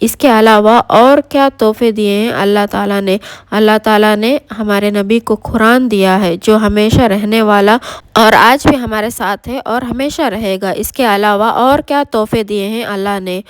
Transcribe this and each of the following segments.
اس کے علاوہ اور کیا تحفے دیے ہیں اللہ تعالیٰ نے ہمارے نبی کو قرآن دیا ہے جو ہمیشہ رہنے والا اور آج بھی ہمارے ساتھ ہے اور ہمیشہ رہے گا۔ اس کے علاوہ اور کیا تحفے دیے ہیں اللہ نے،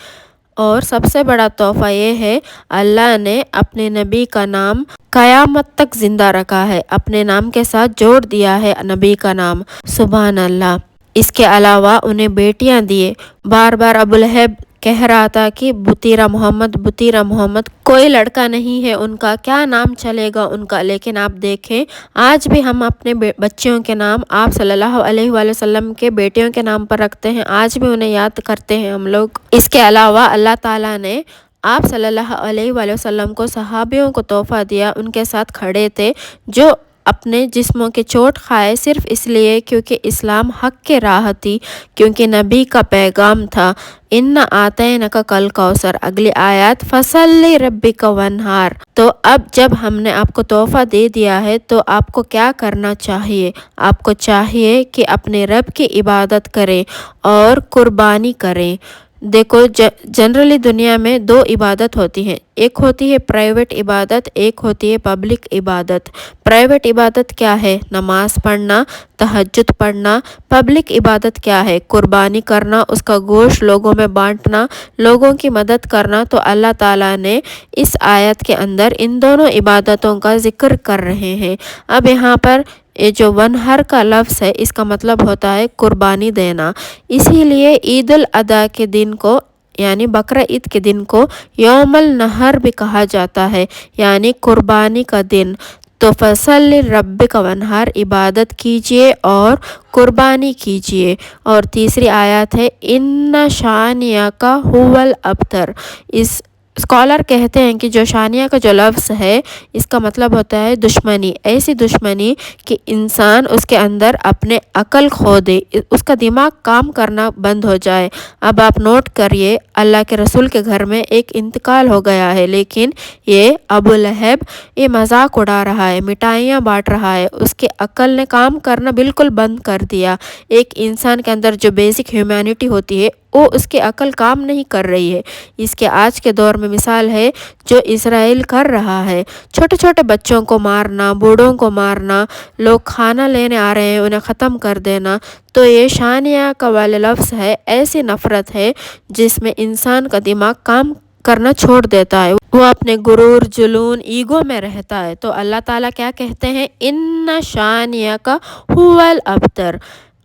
اور سب سے بڑا تحفہ یہ ہے اللہ نے اپنے نبی کا نام قیامت تک زندہ رکھا ہے، اپنے نام کے ساتھ جوڑ دیا ہے نبی کا نام، سبحان اللہ۔ اس کے علاوہ انہیں بیٹیاں دیے، بار بار ابو لہب کہہ رہا تھا کہ بطیرہ محمد، کوئی لڑکا نہیں ہے ان کا، کیا نام چلے گا ان کا، لیکن آپ دیکھیں آج بھی ہم اپنے بچیوں کے نام آپ صلی اللہ علیہ وآلہ وسلم کے بیٹیوں کے نام پر رکھتے ہیں، آج بھی انہیں یاد کرتے ہیں ہم لوگ۔ اس کے علاوہ اللہ تعالیٰ نے آپ صلی اللہ علیہ وآلہ وسلم کو صحابیوں کو تحفہ دیا، ان کے ساتھ کھڑے تھے جو اپنے جسموں کے چوٹ کھائے صرف اس لیے کیونکہ اسلام حق کے راہ تھی، کیونکہ نبی کا پیغام تھا، اِنَّا أَعْطَيْنَاكَ الْكَوْثَرَ، اگلی آیات فَصَلِّ رَبِّكَ وَانْحَرْ۔ تو اب جب ہم نے آپ کو تحفہ دے دیا ہے تو آپ کو کیا کرنا چاہیے؟ آپ کو چاہیے کہ اپنے رب کی عبادت کریں اور قربانی کریں۔ دیکھو جنرلی دنیا میں دو عبادت ہوتی ہیں، ایک ہوتی ہے پرائیویٹ عبادت، ایک ہوتی ہے پبلک عبادت۔ پرائیویٹ عبادت کیا ہے؟ نماز پڑھنا، تہجد پڑھنا۔ پبلک عبادت کیا ہے؟ قربانی کرنا، اس کا گوشت لوگوں میں بانٹنا، لوگوں کی مدد کرنا۔ تو اللہ تعالیٰ نے اس آیت کے اندر ان دونوں عبادتوں کا ذکر کر رہے ہیں۔ اب یہاں پر یہ جو ونہر کا لفظ ہے اس کا مطلب ہوتا ہے قربانی دینا، اسی لیے عید الاضحیٰ کے دن کو یعنی بقرہ عید کے دن کو یوم النحر بھی کہا جاتا ہے، یعنی قربانی کا دن۔ تو فصل ربک وانحر، عبادت کیجیے اور قربانی کیجیے۔ اور تیسری آیات ہے ان شانیک هو الابتر۔ اس اسکالر کہتے ہیں کہ جو شانیہ کا جو لفظ ہے اس کا مطلب ہوتا ہے دشمنی، ایسی دشمنی کہ انسان اس کے اندر اپنے عقل کھو دے، اس کا دماغ کام کرنا بند ہو جائے۔ اب آپ نوٹ کریے اللہ کے رسول کے گھر میں ایک انتقال ہو گیا ہے، لیکن یہ ابو لہب یہ مذاق اڑا رہا ہے، مٹھائیاں بانٹ رہا ہے، اس کی عقل نے کام کرنا بالکل بند کر دیا۔ ایک انسان کے اندر جو بیسک ہیومینٹی ہوتی ہے وہ اس کی عقل کام نہیں کر رہی ہے۔ اس کے آج کے دور میں مثال ہے جو اسرائیل کر رہا ہے، چھوٹے چھوٹے بچوں کو مارنا، بوڑھوں کو مارنا، لوگ کھانا لینے آ رہے ہیں انہیں ختم کر دینا۔ تو یہ شانیہ کا والا لفظ ہے، ایسی نفرت ہے جس میں انسان کا دماغ کام کرنا چھوڑ دیتا ہے، وہ اپنے غرور، جنون، ایگو میں رہتا ہے۔ تو اللہ تعالیٰ کیا کہتے ہیں؟ ان شانیک هو الابتر۔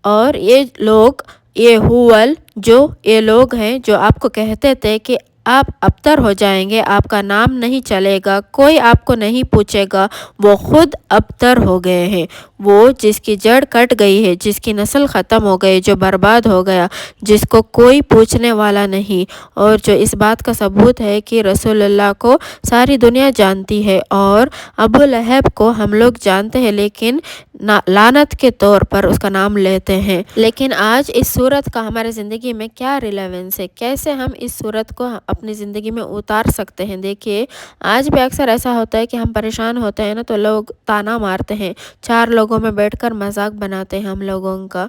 اور یہ لوگ ہیں جو آپ کو کہتے تھے کہ آپ ابتر ہو جائیں گے، آپ کا نام نہیں چلے گا، کوئی آپ کو نہیں پوچھے گا، وہ خود ابتر ہو گئے ہیں۔ وہ جس کی جڑ کٹ گئی ہے، جس کی نسل ختم ہو گئی، جو برباد ہو گیا، جس کو کوئی پوچھنے والا نہیں، اور جو اس بات کا ثبوت ہے کہ رسول اللہ کو ساری دنیا جانتی ہے اور ابو لہب کو ہم لوگ جانتے ہیں لیکن لعنت کے طور پر اس کا نام لیتے ہیں۔ لیکن آج اس صورت کا ہمارے زندگی میں کیا ریلیونس ہے؟ کیسے ہم اس صورت کو اپنی زندگی میں اتار سکتے ہیں؟ دیکھیے آج بھی اکثر ایسا ہوتا ہے کہ ہم پریشان ہوتے ہیں نا تو لوگ تانا مارتے ہیں، چار لوگوں میں بیٹھ کر مذاق بناتے ہیں ہم لوگوں کا۔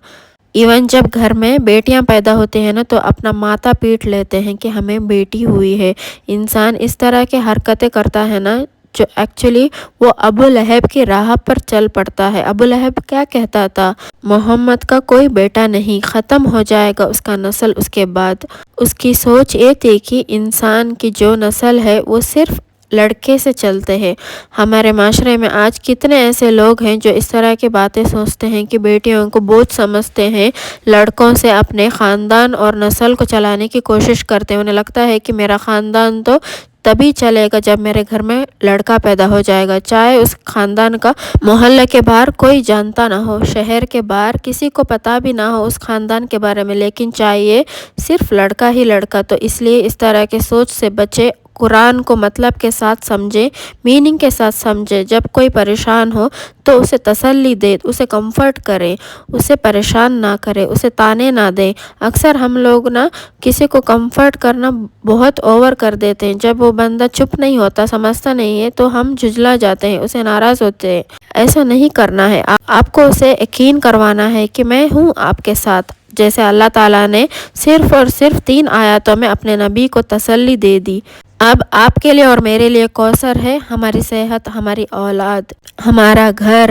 ایون جب گھر میں بیٹیاں پیدا ہوتی ہیں نا تو اپنا ماتھا پیٹ لیتے ہیں کہ ہمیں بیٹی ہوئی ہے۔ انسان اس طرح کے حرکتیں کرتا ہے نا جو ایکچولی وہ ابو لہب کی راہ پر چل پڑتا ہے۔ ابو لہب کیا کہتا تھا؟ محمد کا کوئی بیٹا نہیں، ختم ہو جائے گا اس کا نسل اس کے بعد۔ اس کی سوچ یہ تھی کہ انسان کی جو نسل ہے وہ صرف لڑکے سے چلتے ہیں۔ ہمارے معاشرے میں آج کتنے ایسے لوگ ہیں جو اس طرح کی باتیں سوچتے ہیں کہ بیٹیوں کو بوجھ سمجھتے ہیں، لڑکوں سے اپنے خاندان اور نسل کو چلانے کی کوشش کرتے ہیں۔ انہیں لگتا ہے کہ میرا خاندان تو تبھی چلے گا جب میرے گھر میں لڑکا پیدا ہو جائے گا، چاہے اس خاندان کا محلے کے باہر کوئی جانتا نہ ہو، شہر کے باہر کسی کو پتہ بھی نہ ہو اس خاندان کے بارے میں، لیکن چاہیے صرف لڑکا ہی لڑکا۔ تو اس لیے اس طرح کے سوچ سے بچے، قرآن کو مطلب کے ساتھ سمجھے، میننگ کے ساتھ سمجھے۔ جب کوئی پریشان ہو تو اسے تسلی دے، اسے کمفرٹ کرے، اسے پریشان نہ کرے، اسے تانے نہ دے۔ اکثر ہم لوگ نا کسی کو کمفرٹ کرنا بہت اوور کر دیتے ہیں، جب وہ بندہ چپ نہیں ہوتا، سمجھتا نہیں ہے تو ہم جھجلا جاتے ہیں، اسے ناراض ہوتے ہیں۔ ایسا نہیں کرنا ہے، آپ کو اسے یقین کروانا ہے کہ میں ہوں آپ کے ساتھ، جیسے اللہ تعالیٰ نے صرف اور صرف 3 آیاتوں میں اپنے نبی کو تسلی دے دی۔ اب آپ کے لیے اور میرے لیے کوثر ہے ہماری صحت، ہماری اولاد، ہمارا گھر،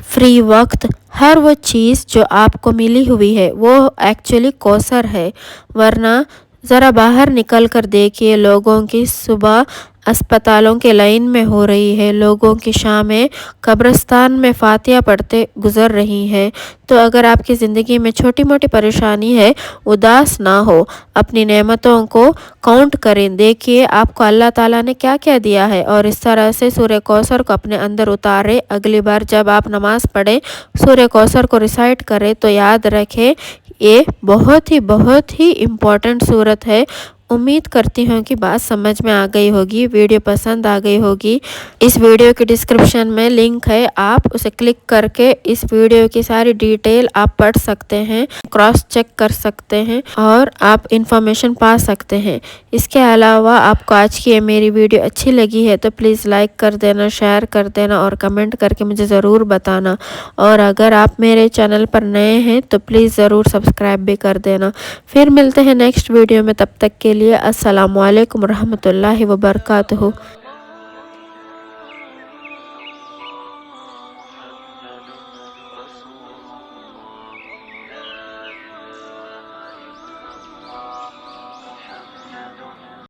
فری وقت، ہر وہ چیز جو آپ کو ملی ہوئی ہے وہ ایکچولی کوثر ہے۔ ورنہ ذرا باہر نکل کر دیکھیے، لوگوں کی صبح اسپتالوں کے لائن میں ہو رہی ہے، لوگوں کی شامیں قبرستان میں فاتحہ پڑھتے گزر رہی ہیں۔ تو اگر آپ کی زندگی میں چھوٹی موٹی پریشانی ہے، اداس نہ ہو، اپنی نعمتوں کو کاؤنٹ کریں، دیکھیے آپ کو اللہ تعالیٰ نے کیا کیا دیا ہے، اور اس طرح سے سورہ کوثر کو اپنے اندر اتارے۔ اگلی بار جب آپ نماز پڑھیں سورہ کوثر کو ریسائٹ کریں تو یاد رکھیں یہ بہت ہی امپورٹنٹ سورت ہے۔ امید کرتی ہوں کہ بات سمجھ میں آ گئی ہوگی، ویڈیو پسند آ گئی ہوگی۔ اس ویڈیو کی ڈسکرپشن میں لنک ہے، آپ اسے کلک کر کے اس ویڈیو کی ساری ڈیٹیل آپ پڑھ سکتے ہیں، کراس چیک کر سکتے ہیں اور آپ انفارمیشن پا سکتے ہیں۔ اس کے علاوہ آپ کو آج کی یہ میری ویڈیو اچھی لگی ہے تو پلیز لائک کر دینا، شیئر کر دینا اور کمنٹ کر کے مجھے ضرور بتانا، اور اگر آپ میرے چینل پر نئے ہیں تو پلیز ضرور سبسکرائب بھی کر دینا۔ پھر ملتے ہیں نیکسٹ ویڈیو میں، تب تک کے لیے السلام علیکم ورحمۃ اللہ وبرکاتہ۔